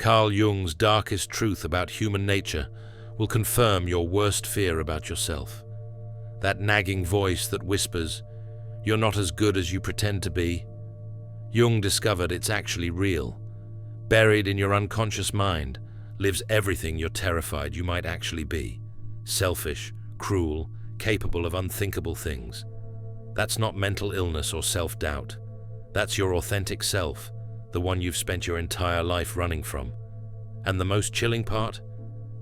Carl Jung's darkest truth about human nature will confirm your worst fear about yourself. That nagging voice that whispers, "You're not as good as you pretend to be." Jung discovered it's actually real. Buried in your unconscious mind lives everything you're terrified you might actually be. Selfish, cruel, capable of unthinkable things. That's not mental illness or self-doubt. That's your authentic self, the one you've spent your entire life running from. And the most chilling part?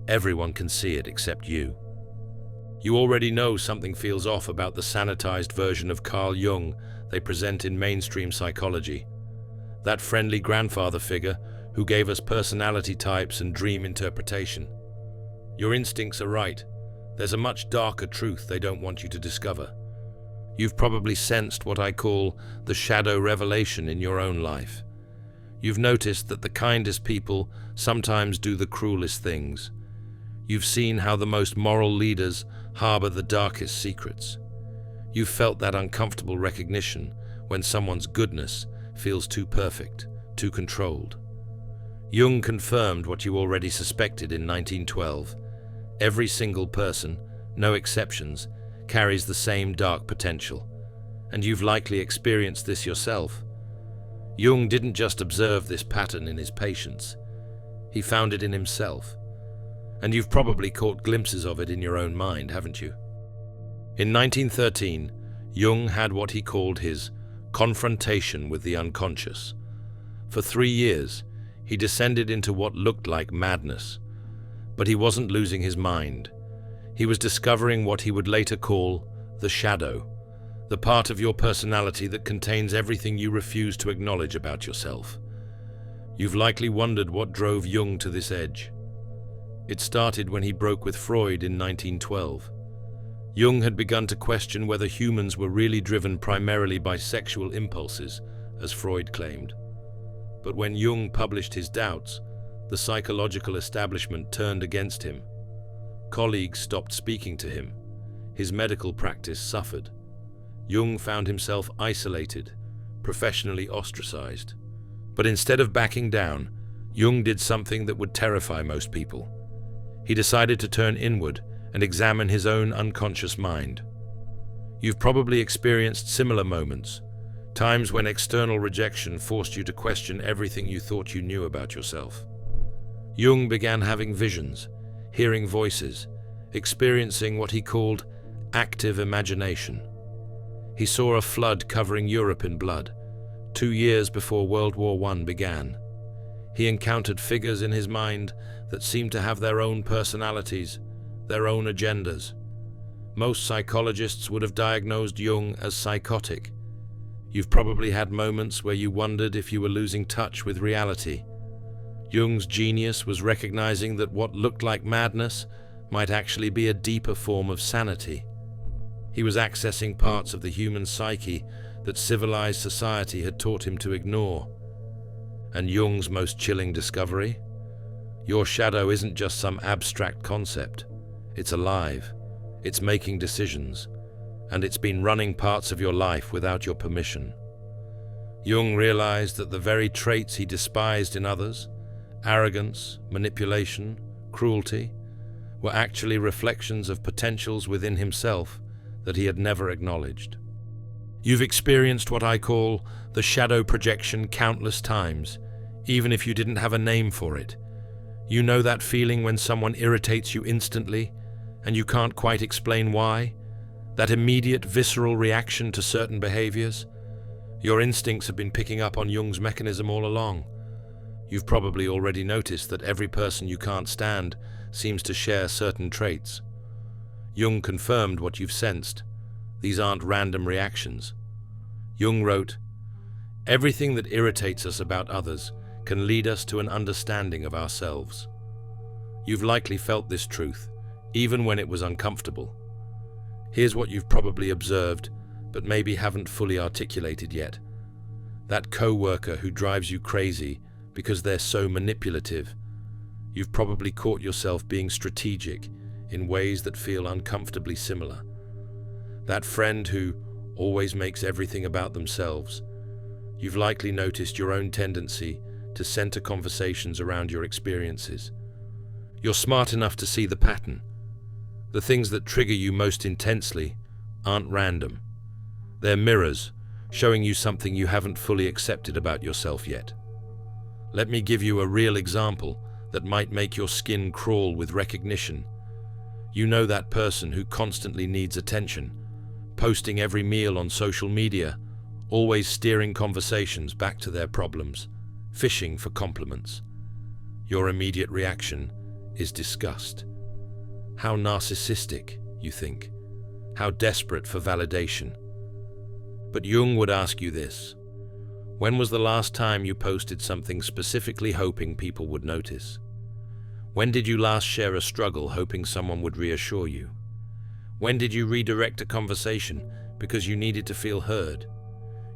Everyone can see it except you. You already know something feels off about the sanitized version of Carl Jung they present in mainstream psychology. That friendly grandfather figure who gave us personality types and dream interpretation. Your instincts are right. There's a much darker truth they don't want you to discover. You've probably sensed what I call the shadow revelation in your own life. You've noticed that the kindest people sometimes do the cruelest things. You've seen how the most moral leaders harbor the darkest secrets. You've felt that uncomfortable recognition when someone's goodness feels too perfect, too controlled. Jung confirmed what you already suspected in 1912. Every single person, no exceptions, carries the same dark potential. And you've likely experienced this yourself. Jung didn't just observe this pattern in his patients. He found it in himself. And you've probably caught glimpses of it in your own mind, haven't you? In 1913, Jung had what he called his confrontation with the unconscious. For 3 years, he descended into what looked like madness. But he wasn't losing his mind. He was discovering what he would later call the shadow, the part of your personality that contains everything you refuse to acknowledge about yourself. You've likely wondered what drove Jung to this edge. It started when he broke with Freud in 1912. Jung had begun to question whether humans were really driven primarily by sexual impulses, as Freud claimed. But when Jung published his doubts, the psychological establishment turned against him. Colleagues stopped speaking to him. His medical practice suffered. Jung found himself isolated, professionally ostracized. But instead of backing down, Jung did something that would terrify most people. He decided to turn inward and examine his own unconscious mind. You've probably experienced similar moments, times when external rejection forced you to question everything you thought you knew about yourself. Jung began having visions, hearing voices, experiencing what he called active imagination. He saw a flood covering Europe in blood, 2 years before World War I began. He encountered figures in his mind that seemed to have their own personalities, their own agendas. Most psychologists would have diagnosed Jung as psychotic. You've probably had moments where you wondered if you were losing touch with reality. Jung's genius was recognizing that what looked like madness might actually be a deeper form of sanity. He was accessing parts of the human psyche that civilized society had taught him to ignore. And Jung's most chilling discovery? Your shadow isn't just some abstract concept. It's alive. It's making decisions. And it's been running parts of your life without your permission. Jung realized that the very traits he despised in others, arrogance, manipulation, cruelty, were actually reflections of potentials within himself that he had never acknowledged. You've experienced what I call the shadow projection countless times, even if you didn't have a name for it. You know that feeling when someone irritates you instantly, and you can't quite explain why? That immediate visceral reaction to certain behaviors? Your instincts have been picking up on Jung's mechanism all along. You've probably already noticed that every person you can't stand seems to share certain traits. Jung confirmed what you've sensed. These aren't random reactions. Jung wrote, "Everything that irritates us about others can lead us to an understanding of ourselves." You've likely felt this truth, even when it was uncomfortable. Here's what you've probably observed, but maybe haven't fully articulated yet. That co-worker who drives you crazy because they're so manipulative. You've probably caught yourself being strategic in ways that feel uncomfortably similar. That friend who always makes everything about themselves. You've likely noticed your own tendency to center conversations around your experiences. You're smart enough to see the pattern. The things that trigger you most intensely aren't random. They're mirrors, showing you something you haven't fully accepted about yourself yet. Let me give you a real example that might make your skin crawl with recognition. You know that person who constantly needs attention, posting every meal on social media, always steering conversations back to their problems, fishing for compliments. Your immediate reaction is disgust. How narcissistic, you think. How desperate for validation. But Jung would ask you this: when was the last time you posted something specifically hoping people would notice? When did you last share a struggle hoping someone would reassure you? When did you redirect a conversation because you needed to feel heard?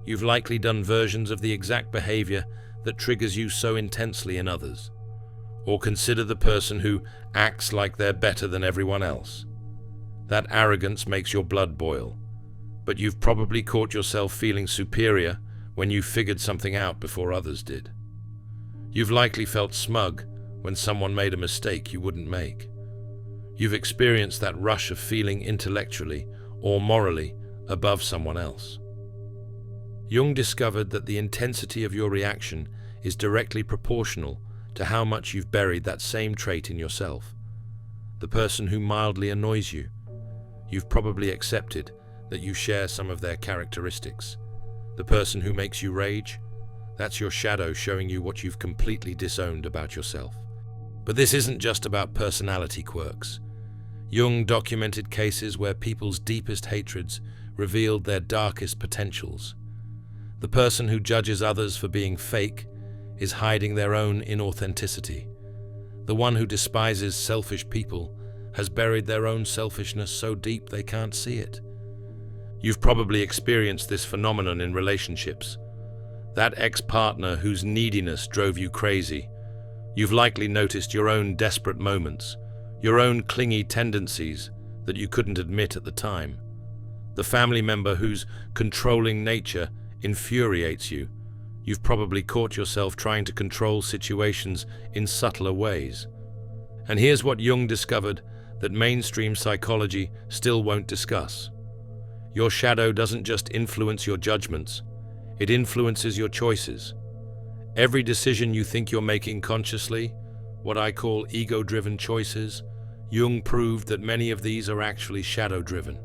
You've likely done versions of the exact behavior that triggers you so intensely in others. Or consider the person who acts like they're better than everyone else. That arrogance makes your blood boil, but you've probably caught yourself feeling superior when you figured something out before others did. You've likely felt smug when someone made a mistake you wouldn't make. You've experienced that rush of feeling intellectually or morally above someone else. Jung discovered that the intensity of your reaction is directly proportional to how much you've buried that same trait in yourself. The person who mildly annoys you, you've probably accepted that you share some of their characteristics. The person who makes you rage, that's your shadow showing you what you've completely disowned about yourself. But this isn't just about personality quirks. Jung documented cases where people's deepest hatreds revealed their darkest potentials. The person who judges others for being fake is hiding their own inauthenticity. The one who despises selfish people has buried their own selfishness so deep they can't see it. You've probably experienced this phenomenon in relationships. That ex-partner whose neediness drove you crazy. You've likely noticed your own desperate moments, your own clingy tendencies that you couldn't admit at the time. The family member whose controlling nature infuriates you. You've probably caught yourself trying to control situations in subtler ways. And here's what Jung discovered that mainstream psychology still won't discuss. Your shadow doesn't just influence your judgments, it influences your choices. Every decision you think you're making consciously, what I call ego-driven choices, Jung proved that many of these are actually shadow-driven.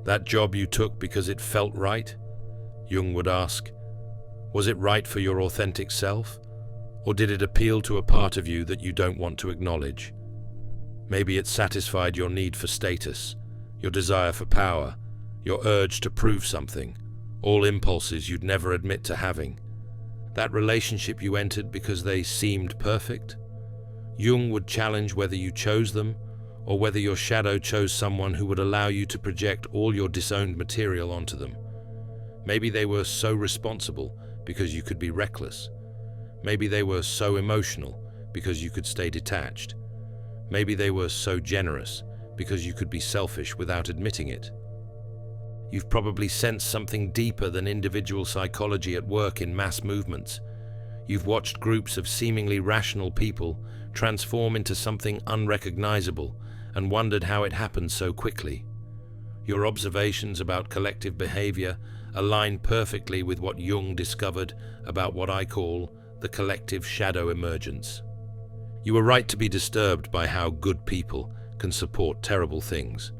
That job you took because it felt right? Jung would ask, was it right for your authentic self? Or did it appeal to a part of you that you don't want to acknowledge? Maybe it satisfied your need for status, your desire for power, your urge to prove something, all impulses you'd never admit to having. That relationship you entered because they seemed perfect? Jung would challenge whether you chose them or whether your shadow chose someone who would allow you to project all your disowned material onto them. Maybe they were so responsible because you could be reckless. Maybe they were so emotional because you could stay detached. Maybe they were so generous because you could be selfish without admitting it. You've probably sensed something deeper than individual psychology at work in mass movements. You've watched groups of seemingly rational people transform into something unrecognizable and wondered how it happened so quickly. Your observations about collective behavior align perfectly with what Jung discovered about what I call the collective shadow emergence. You were right to be disturbed by how good people can support terrible things.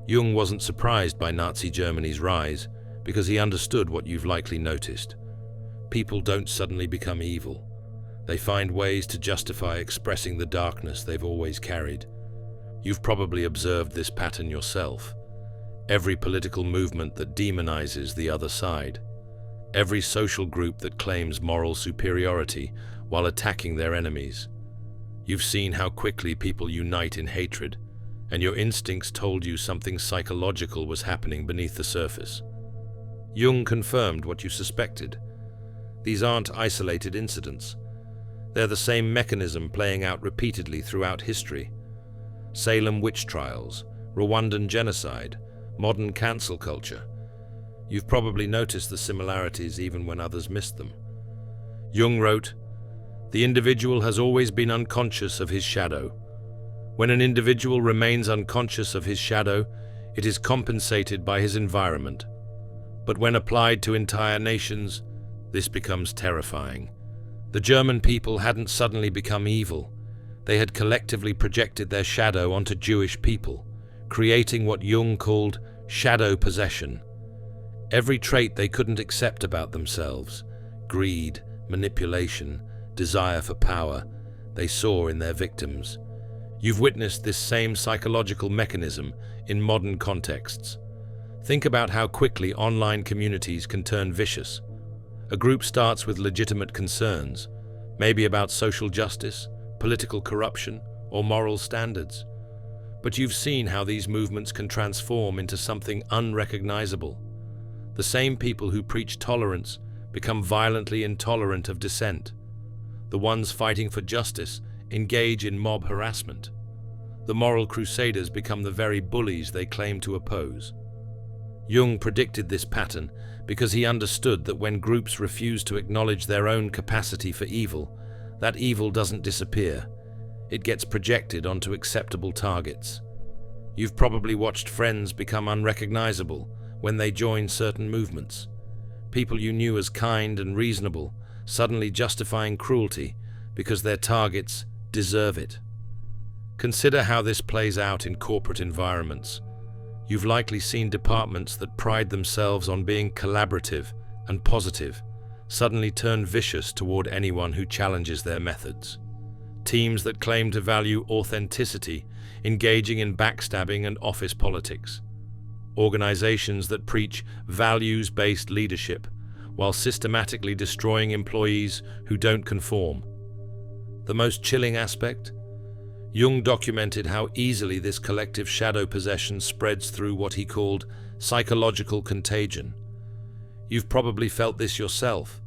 Jung wasn't surprised by Nazi Germany's rise because he understood what you've likely noticed. People don't suddenly become evil. They find ways to justify expressing the darkness they've always carried. You've probably observed this pattern yourself. Every political movement that demonizes the other side. Every social group that claims moral superiority while attacking their enemies. You've seen how quickly people unite in hatred, and your instincts told you something psychological was happening beneath the surface. Jung confirmed what you suspected. These aren't isolated incidents. They're the same mechanism playing out repeatedly throughout history. Salem witch trials, Rwandan genocide, modern cancel culture. You've probably noticed the similarities even when others missed them. Jung wrote, The individual has always been unconscious of his shadow. When an individual remains unconscious of his shadow, it is compensated by his environment. But when applied to entire nations, this becomes terrifying. The German people hadn't suddenly become evil. They had collectively projected their shadow onto Jewish people, creating what Jung called shadow possession. Every trait they couldn't accept about themselves, greed, manipulation, desire for power, they saw in their victims. You've witnessed this same psychological mechanism in modern contexts. Think about how quickly online communities can turn vicious. A group starts with legitimate concerns, maybe about social justice, political corruption, or moral standards. But you've seen how these movements can transform into something unrecognizable. The same people who preach tolerance become violently intolerant of dissent. The ones fighting for justice engage in mob harassment. The moral crusaders become the very bullies they claim to oppose. Jung predicted this pattern because he understood that when groups refuse to acknowledge their own capacity for evil, that evil doesn't disappear. It gets projected onto acceptable targets. You've probably watched friends become unrecognizable when they join certain movements. People you knew as kind and reasonable suddenly justifying cruelty because their targets deserve it. Consider how this plays out in corporate environments. You've likely seen departments that pride themselves on being collaborative and positive suddenly turn vicious toward anyone who challenges their methods. Teams that claim to value authenticity engaging in backstabbing and office politics. Organizations that preach values-based leadership while systematically destroying employees who don't conform. The most chilling aspect? Jung documented how easily this collective shadow possession spreads through what he called psychological contagion. You've probably felt this yourself,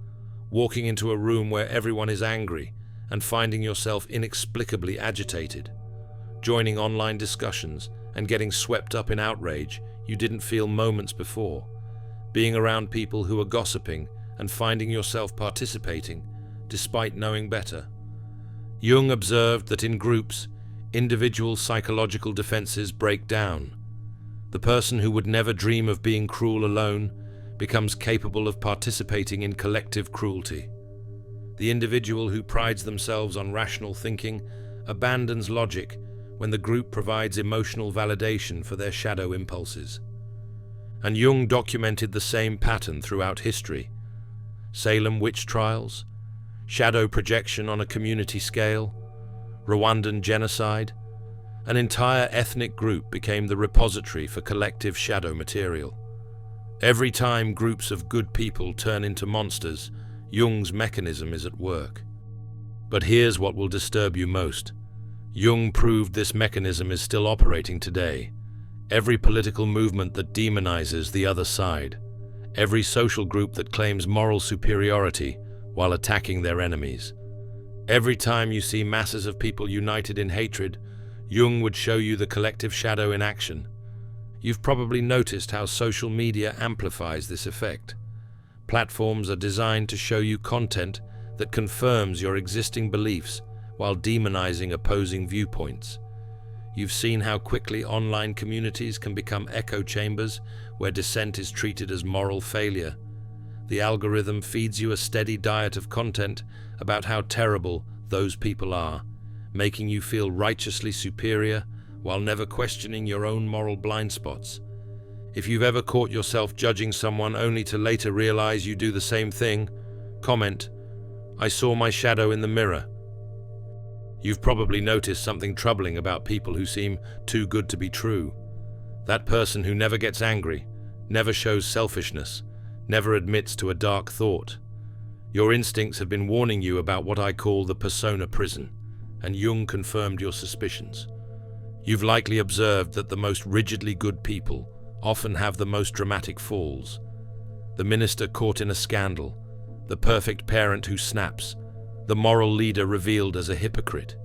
walking into a room where everyone is angry and finding yourself inexplicably agitated, joining online discussions and getting swept up in outrage you didn't feel moments before, being around people who are gossiping and finding yourself participating despite knowing better. Jung observed that in groups, individual psychological defenses break down. The person who would never dream of being cruel alone becomes capable of participating in collective cruelty. The individual who prides themselves on rational thinking abandons logic when the group provides emotional validation for their shadow impulses. And Jung documented the same pattern throughout history. Salem witch trials, shadow projection on a community scale, Rwandan genocide. An entire ethnic group became the repository for collective shadow material. Every time groups of good people turn into monsters, Jung's mechanism is at work. But here's what will disturb you most. Jung proved this mechanism is still operating today. Every political movement that demonizes the other side, every social group that claims moral superiority while attacking their enemies. Every time you see masses of people united in hatred, Jung would show you the collective shadow in action. You've probably noticed how social media amplifies this effect. Platforms are designed to show you content that confirms your existing beliefs while demonizing opposing viewpoints. You've seen how quickly online communities can become echo chambers where dissent is treated as moral failure. The algorithm feeds you a steady diet of content about how terrible those people are, making you feel righteously superior while never questioning your own moral blind spots. If you've ever caught yourself judging someone only to later realize you do the same thing, comment, "I saw my shadow in the mirror." You've probably noticed something troubling about people who seem too good to be true. That person who never gets angry, never shows selfishness, never admits to a dark thought. Your instincts have been warning you about what I call the persona prison, and Jung confirmed your suspicions. You've likely observed that the most rigidly good people often have the most dramatic falls. The minister caught in a scandal, the perfect parent who snaps, the moral leader revealed as a hypocrite.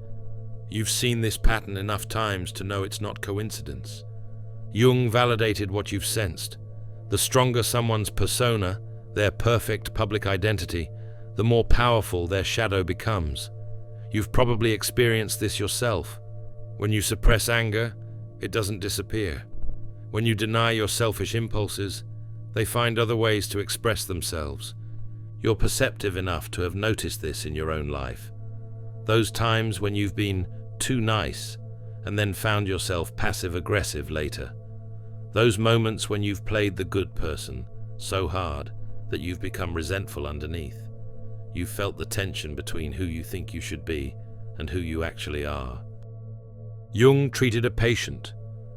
You've seen this pattern enough times to know it's not coincidence. Jung validated what you've sensed. The stronger someone's persona, their perfect public identity, the more powerful their shadow becomes. You've probably experienced this yourself. When you suppress anger, it doesn't disappear. When you deny your selfish impulses, they find other ways to express themselves. You're perceptive enough to have noticed this in your own life. Those times when you've been too nice and then found yourself passive-aggressive later. Those moments when you've played the good person so hard that you've become resentful underneath. You've felt the tension between who you think you should be and who you actually are. Jung treated a patient,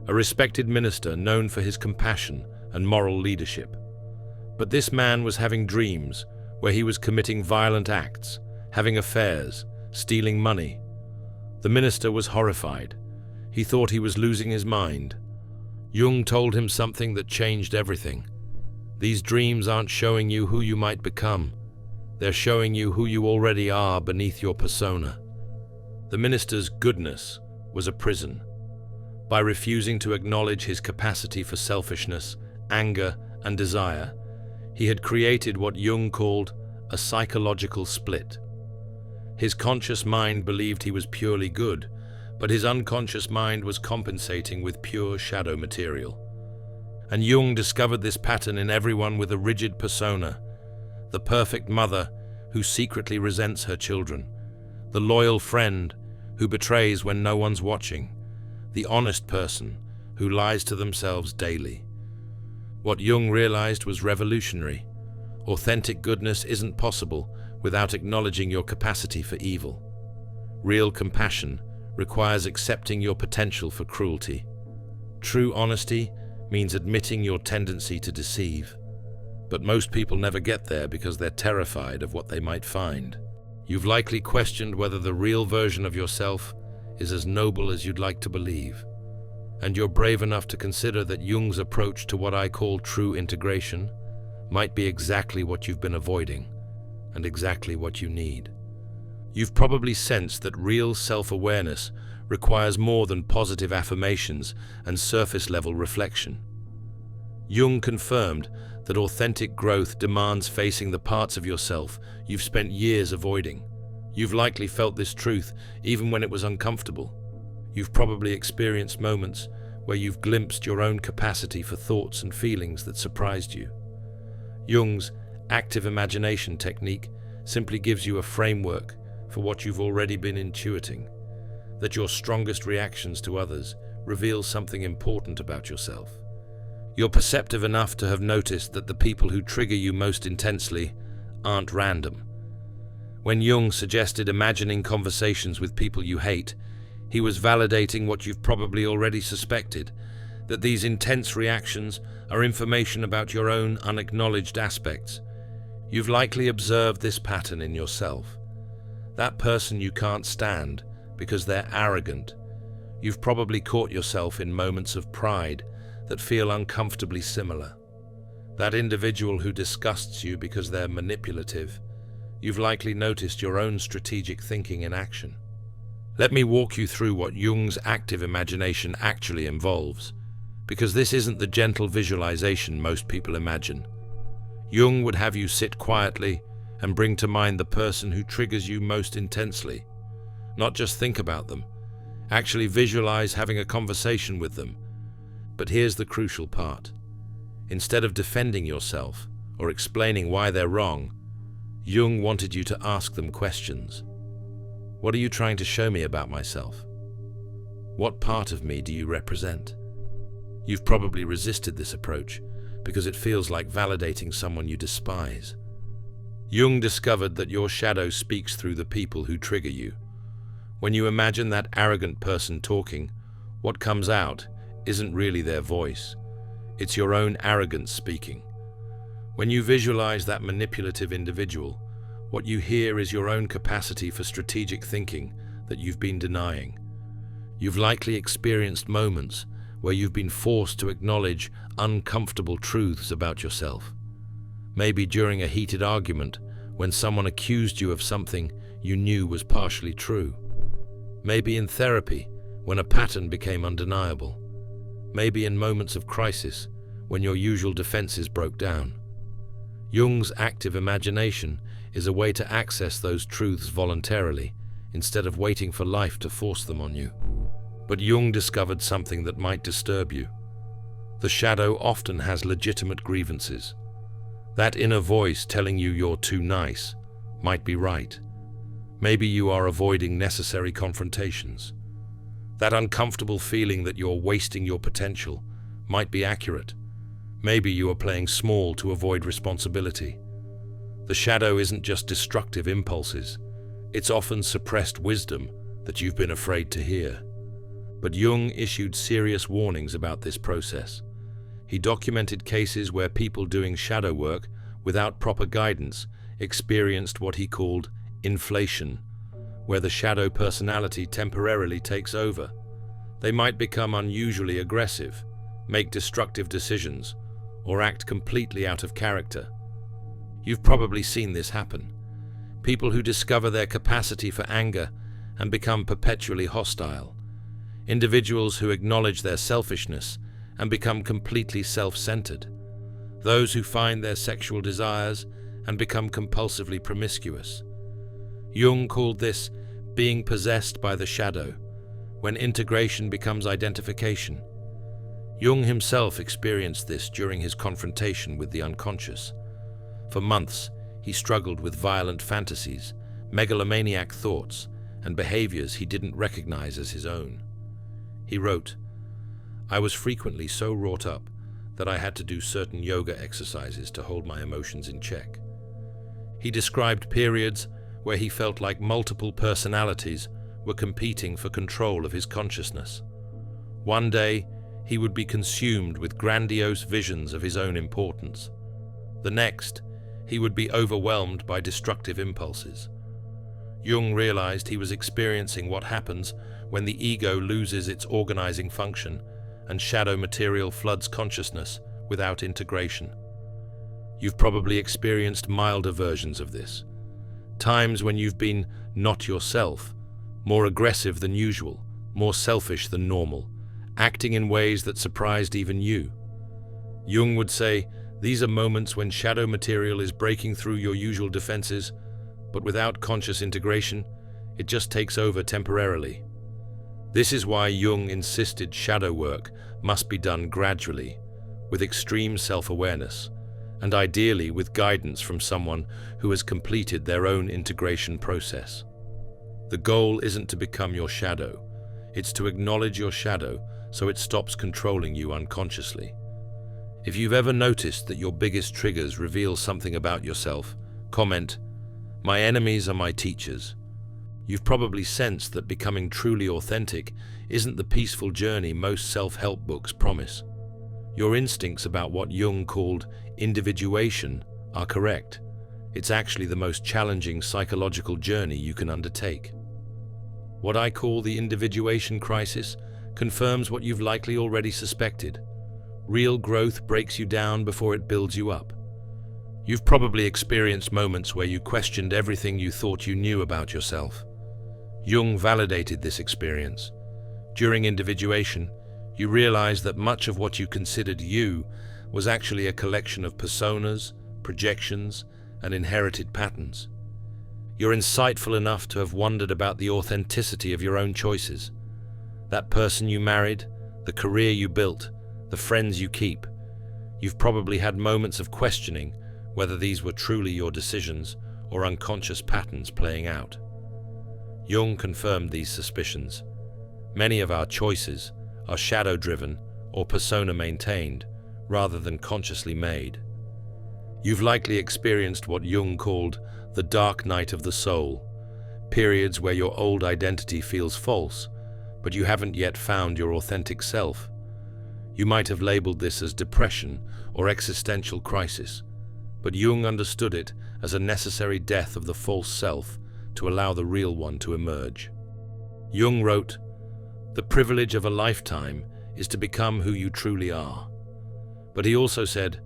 a respected minister known for his compassion and moral leadership. But this man was having dreams where he was committing violent acts, having affairs, stealing money. The minister was horrified. He thought he was losing his mind. Jung told him something that changed everything. These dreams aren't showing you who you might become. They're showing you who you already are beneath your persona. The minister's goodness was a prison. By refusing to acknowledge his capacity for selfishness, anger, and desire, he had created what Jung called a psychological split. His conscious mind believed he was purely good, but his unconscious mind was compensating with pure shadow material. And Jung discovered this pattern in everyone with a rigid persona: the perfect mother who secretly resents her children, the loyal friend who betrays when no one's watching, the honest person who lies to themselves daily. What Jung realized was revolutionary. Authentic goodness isn't possible without acknowledging your capacity for evil. Real compassion requires accepting your potential for cruelty. True honesty means admitting your tendency to deceive. But most people never get there because they're terrified of what they might find. You've likely questioned whether the real version of yourself is as noble as you'd like to believe. And you're brave enough to consider that Jung's approach to what I call true integration might be exactly what you've been avoiding, and exactly what you need. You've probably sensed that real self-awareness requires more than positive affirmations and surface-level reflection. Jung confirmed that authentic growth demands facing the parts of yourself you've spent years avoiding. You've likely felt this truth even when it was uncomfortable. You've probably experienced moments where you've glimpsed your own capacity for thoughts and feelings that surprised you. Jung's active imagination technique simply gives you a framework for what you've already been intuiting, that your strongest reactions to others reveal something important about yourself. You're perceptive enough to have noticed that the people who trigger you most intensely aren't random. When Jung suggested imagining conversations with people you hate, he was validating what you've probably already suspected, that these intense reactions are information about your own unacknowledged aspects. You've likely observed this pattern in yourself. That person you can't stand because they're arrogant. You've probably caught yourself in moments of pride that feel uncomfortably similar. That individual who disgusts you because they're manipulative. You've likely noticed your own strategic thinking in action. Let me walk you through what Jung's active imagination actually involves, because this isn't the gentle visualization most people imagine. Jung would have you sit quietly and bring to mind the person who triggers you most intensely. Not just think about them, actually visualize having a conversation with them. But here's the crucial part. Instead of defending yourself or explaining why they're wrong, Jung wanted you to ask them questions. What are you trying to show me about myself? What part of me do you represent? You've probably resisted this approach because it feels like validating someone you despise. Jung discovered that your shadow speaks through the people who trigger you. When you imagine that arrogant person talking, what comes out isn't really their voice. It's your own arrogance speaking. When you visualize that manipulative individual, what you hear is your own capacity for strategic thinking that you've been denying. You've likely experienced moments where you've been forced to acknowledge uncomfortable truths about yourself. Maybe during a heated argument when someone accused you of something you knew was partially true. Maybe in therapy when a pattern became undeniable. Maybe in moments of crisis when your usual defenses broke down. Jung's active imagination is a way to access those truths voluntarily, instead of waiting for life to force them on you. But Jung discovered something that might disturb you. The shadow often has legitimate grievances. That inner voice telling you you're too nice might be right. Maybe you are avoiding necessary confrontations. That uncomfortable feeling that you're wasting your potential might be accurate. Maybe you are playing small to avoid responsibility. The shadow isn't just destructive impulses. It's often suppressed wisdom that you've been afraid to hear. But Jung issued serious warnings about this process. He documented cases where people doing shadow work without proper guidance experienced what he called inflation, where the shadow personality temporarily takes over. They might become unusually aggressive, make destructive decisions, or act completely out of character. You've probably seen this happen. People who discover their capacity for anger and become perpetually hostile. Individuals who acknowledge their selfishness and become completely self-centered. Those who find their sexual desires and become compulsively promiscuous. Jung called this being possessed by the shadow, when integration becomes identification. Jung himself experienced this during his confrontation with the unconscious. For months, he struggled with violent fantasies, megalomaniac thoughts, and behaviors he didn't recognize as his own. He wrote, "I was frequently so wrought up that I had to do certain yoga exercises to hold my emotions in check." He described periods where he felt like multiple personalities were competing for control of his consciousness. One day, he would be consumed with grandiose visions of his own importance. The next, he would be overwhelmed by destructive impulses. Jung realized he was experiencing what happens when the ego loses its organizing function and shadow material floods consciousness without integration. You've probably experienced milder versions of this. Times when you've been not yourself, more aggressive than usual, more selfish than normal, acting in ways that surprised even you. Jung would say, these are moments when shadow material is breaking through your usual defenses, but without conscious integration, it just takes over temporarily. This is why Jung insisted shadow work must be done gradually, with extreme self-awareness, and ideally with guidance from someone who has completed their own integration process. The goal isn't to become your shadow, it's to acknowledge your shadow so it stops controlling you unconsciously. If you've ever noticed that your biggest triggers reveal something about yourself, comment, "My enemies are my teachers." You've probably sensed that becoming truly authentic isn't the peaceful journey most self-help books promise. Your instincts about what Jung called individuation are correct. It's actually the most challenging psychological journey you can undertake. What I call the individuation crisis confirms what you've likely already suspected. Real growth breaks you down before it builds you up. You've probably experienced moments where you questioned everything you thought you knew about yourself. Jung validated this experience. During individuation, you realized that much of what you considered you was actually a collection of personas, projections, and inherited patterns. You're insightful enough to have wondered about the authenticity of your own choices. That person you married, the career you built, the friends you keep. You've probably had moments of questioning whether these were truly your decisions or unconscious patterns playing out. Jung confirmed these suspicions. Many of our choices are shadow-driven or persona-maintained rather than consciously made. You've likely experienced what Jung called the dark night of the soul, periods where your old identity feels false, but you haven't yet found your authentic self. You might have labeled this as depression or existential crisis, but Jung understood it as a necessary death of the false self to allow the real one to emerge. Jung wrote, "The privilege of a lifetime is to become who you truly are." But he also said,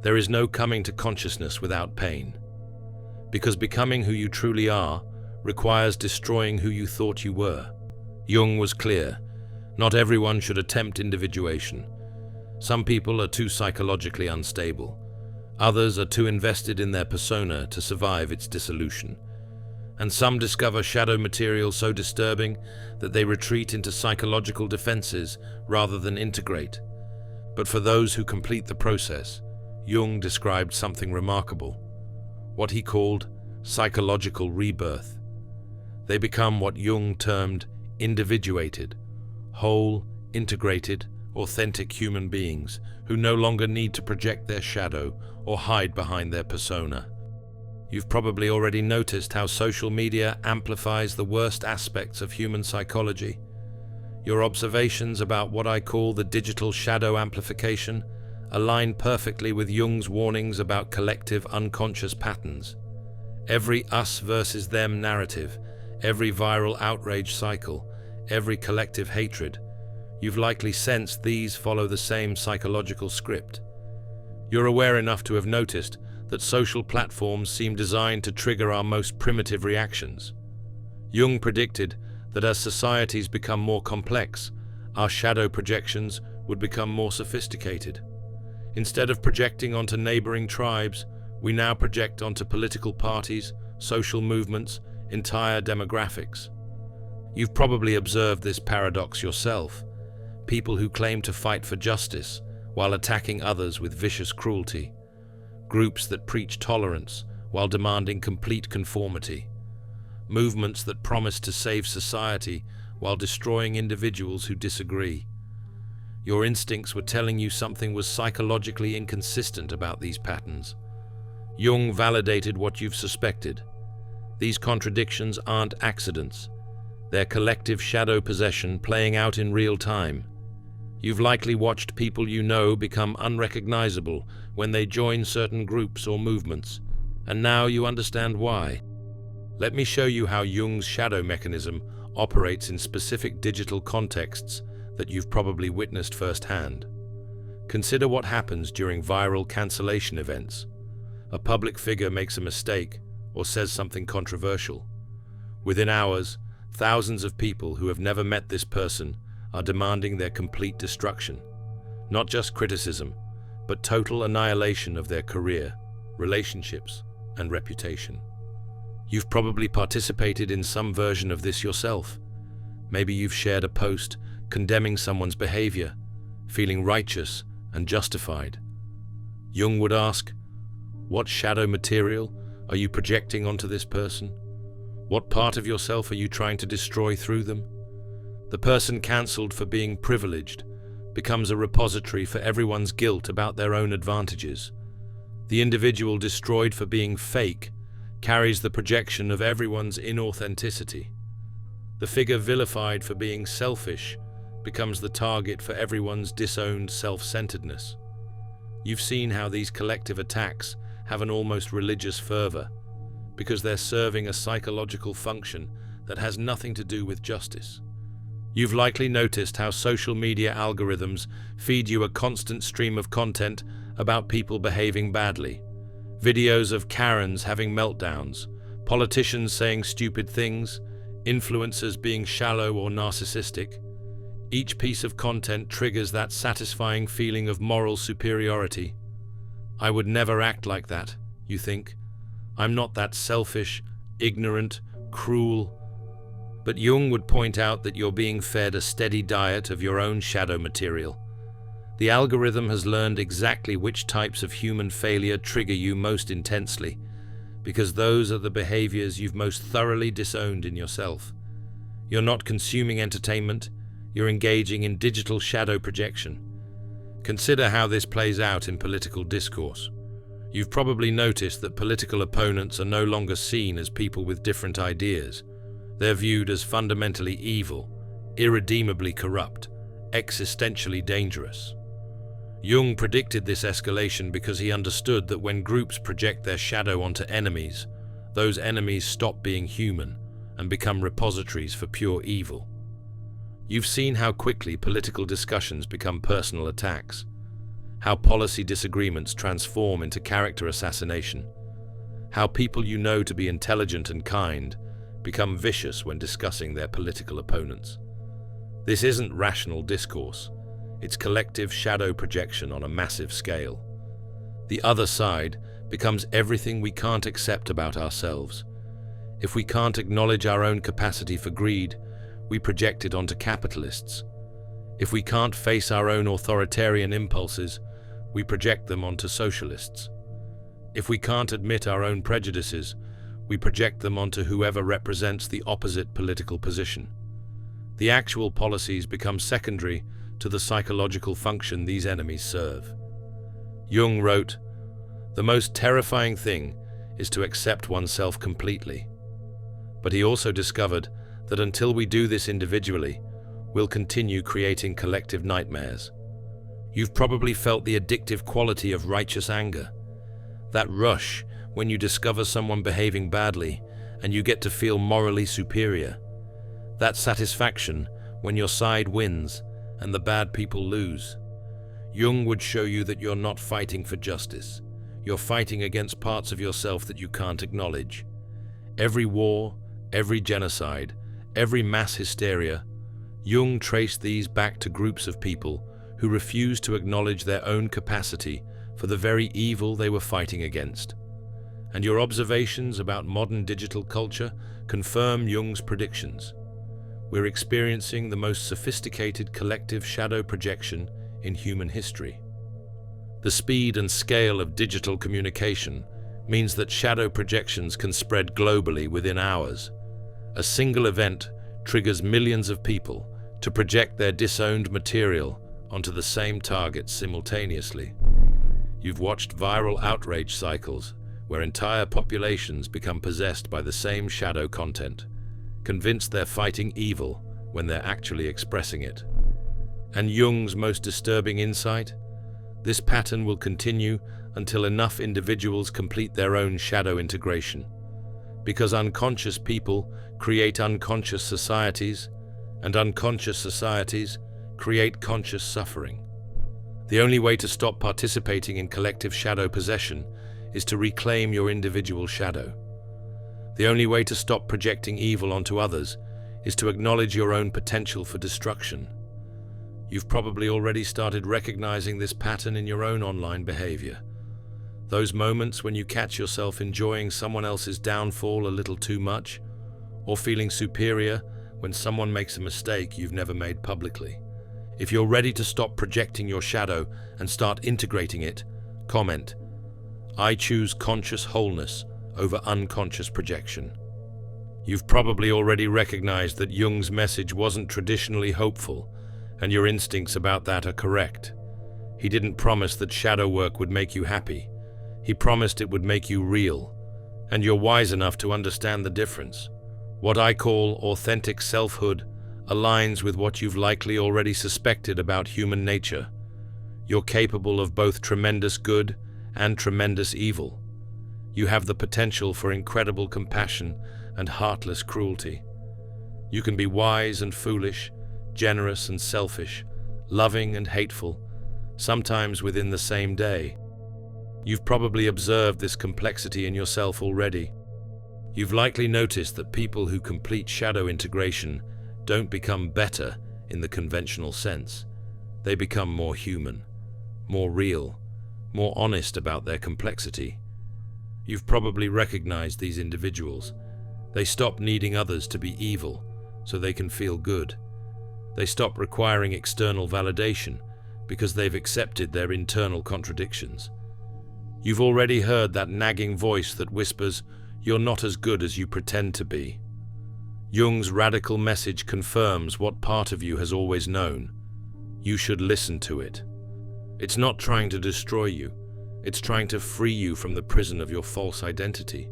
"There is no coming to consciousness without pain." Because becoming who you truly are requires destroying who you thought you were. Jung was clear. Not everyone should attempt individuation. Some people are too psychologically unstable. Others are too invested in their persona to survive its dissolution. And some discover shadow material so disturbing that they retreat into psychological defenses rather than integrate. But for those who complete the process, Jung described something remarkable, what he called psychological rebirth. They become what Jung termed individuated, whole, integrated, authentic human beings who no longer need to project their shadow or hide behind their persona. You've probably already noticed how social media amplifies the worst aspects of human psychology. Your observations about what I call the digital shadow amplification align perfectly with Jung's warnings about collective unconscious patterns. Every us versus them narrative, every viral outrage cycle, every collective hatred, you've likely sensed these follow the same psychological script. You're aware enough to have noticed that social platforms seem designed to trigger our most primitive reactions. Jung predicted that as societies become more complex, our shadow projections would become more sophisticated. Instead of projecting onto neighboring tribes, we now project onto political parties, social movements, entire demographics. You've probably observed this paradox yourself. People who claim to fight for justice while attacking others with vicious cruelty. Groups that preach tolerance while demanding complete conformity. Movements that promise to save society while destroying individuals who disagree. Your instincts were telling you something was psychologically inconsistent about these patterns. Jung validated what you've suspected. These contradictions aren't accidents. They're collective shadow possession playing out in real time. You've likely watched people you know become unrecognizable when they join certain groups or movements, and now you understand why. Let me show you how Jung's shadow mechanism operates in specific digital contexts that you've probably witnessed firsthand. Consider what happens during viral cancellation events. A public figure makes a mistake or says something controversial. Within hours, thousands of people who have never met this person are demanding their complete destruction. Not just criticism, but total annihilation of their career, relationships, and reputation. You've probably participated in some version of this yourself. Maybe you've shared a post condemning someone's behavior, feeling righteous and justified. Jung would ask, what shadow material are you projecting onto this person? What part of yourself are you trying to destroy through them? The person cancelled for being privileged becomes a repository for everyone's guilt about their own advantages. The individual destroyed for being fake carries the projection of everyone's inauthenticity. The figure vilified for being selfish becomes the target for everyone's disowned self-centeredness. You've seen how these collective attacks have an almost religious fervor, because they're serving a psychological function that has nothing to do with justice. You've likely noticed how social media algorithms feed you a constant stream of content about people behaving badly. Videos of Karens having meltdowns, politicians saying stupid things, influencers being shallow or narcissistic. Each piece of content triggers that satisfying feeling of moral superiority. I would never act like that, you think. I'm not that selfish, ignorant, cruel. But Jung would point out that you're being fed a steady diet of your own shadow material. The algorithm has learned exactly which types of human failure trigger you most intensely, because those are the behaviors you've most thoroughly disowned in yourself. You're not consuming entertainment, you're engaging in digital shadow projection. Consider how this plays out in political discourse. You've probably noticed that political opponents are no longer seen as people with different ideas. They're viewed as fundamentally evil, irredeemably corrupt, existentially dangerous. Jung predicted this escalation because he understood that when groups project their shadow onto enemies, those enemies stop being human and become repositories for pure evil. You've seen how quickly political discussions become personal attacks, how policy disagreements transform into character assassination, how people you know to be intelligent and kind become vicious when discussing their political opponents. This isn't rational discourse, it's collective shadow projection on a massive scale. The other side becomes everything we can't accept about ourselves. If we can't acknowledge our own capacity for greed, we project it onto capitalists. If we can't face our own authoritarian impulses, we project them onto socialists. If we can't admit our own prejudices, we project them onto whoever represents the opposite political position. The actual policies become secondary to the psychological function these enemies serve. Jung wrote, "The most terrifying thing is to accept oneself completely." But he also discovered that until we do this individually, we'll continue creating collective nightmares. You've probably felt the addictive quality of righteous anger. That rush when you discover someone behaving badly and you get to feel morally superior. That satisfaction when your side wins and the bad people lose. Jung would show you that you're not fighting for justice. You're fighting against parts of yourself that you can't acknowledge. Every war, every genocide, every mass hysteria, Jung traced these back to groups of people who refused to acknowledge their own capacity for the very evil they were fighting against. And your observations about modern digital culture confirm Jung's predictions. We're experiencing the most sophisticated collective shadow projection in human history. The speed and scale of digital communication means that shadow projections can spread globally within hours. A single event triggers millions of people to project their disowned material onto the same target simultaneously. You've watched viral outrage cycles where entire populations become possessed by the same shadow content, convinced they're fighting evil when they're actually expressing it. And Jung's most disturbing insight? This pattern will continue until enough individuals complete their own shadow integration. Because unconscious people create unconscious societies, and unconscious societies create conscious suffering. The only way to stop participating in collective shadow possession is to reclaim your individual shadow. The only way to stop projecting evil onto others is to acknowledge your own potential for destruction. You've probably already started recognizing this pattern in your own online behavior. Those moments when you catch yourself enjoying someone else's downfall a little too much, or feeling superior when someone makes a mistake you've never made publicly. If you're ready to stop projecting your shadow and start integrating it, comment, "I choose conscious wholeness over unconscious projection." You've probably already recognized that Jung's message wasn't traditionally hopeful, and your instincts about that are correct. He didn't promise that shadow work would make you happy. He promised it would make you real, and you're wise enough to understand the difference. What I call authentic selfhood aligns with what you've likely already suspected about human nature. You're capable of both tremendous good and tremendous evil. You have the potential for incredible compassion and heartless cruelty. You can be wise and foolish, generous and selfish, loving and hateful, sometimes within the same day. You've probably observed this complexity in yourself already. You've likely noticed that people who complete shadow integration don't become better in the conventional sense. They become more human, more real, more honest about their complexity. You've probably recognized these individuals. They stop needing others to be evil so they can feel good. They stop requiring external validation because they've accepted their internal contradictions. You've already heard that nagging voice that whispers, "You're not as good as you pretend to be." Jung's radical message confirms what part of you has always known. You should listen to it. It's not trying to destroy you. It's trying to free you from the prison of your false identity.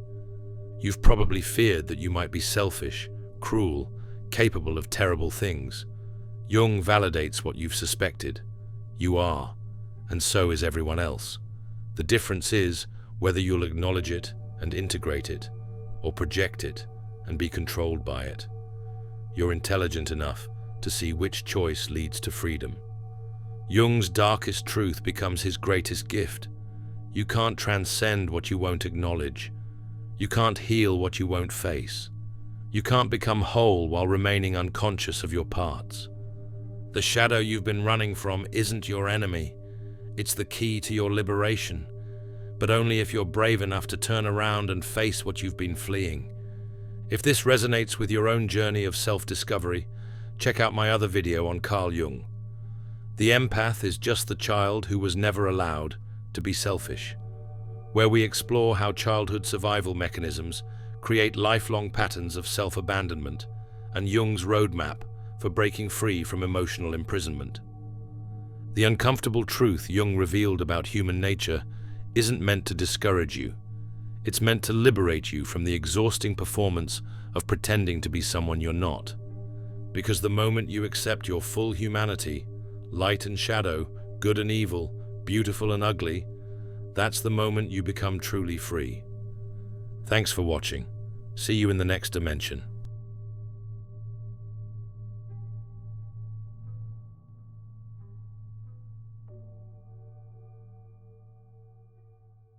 You've probably feared that you might be selfish, cruel, capable of terrible things. Jung validates what you've suspected. You are, and so is everyone else. The difference is whether you'll acknowledge it and integrate it, or project it and be controlled by it. You're intelligent enough to see which choice leads to freedom. Jung's darkest truth becomes his greatest gift. You can't transcend what you won't acknowledge. You can't heal what you won't face. You can't become whole while remaining unconscious of your parts. The shadow you've been running from isn't your enemy. It's the key to your liberation. but only if you're brave enough to turn around and face what you've been fleeing. If this resonates with your own journey of self-discovery, check out my other video on Carl Jung. The empath is just the child who was never allowed to be selfish, where we explore how childhood survival mechanisms create lifelong patterns of self-abandonment and Jung's roadmap for breaking free from emotional imprisonment. The uncomfortable truth Jung revealed about human nature isn't meant to discourage you. It's meant to liberate you from the exhausting performance of pretending to be someone you're not. Because the moment you accept your full humanity, light and shadow, good and evil, beautiful and ugly, that's the moment you become truly free. Thanks for watching. See you in the next dimension.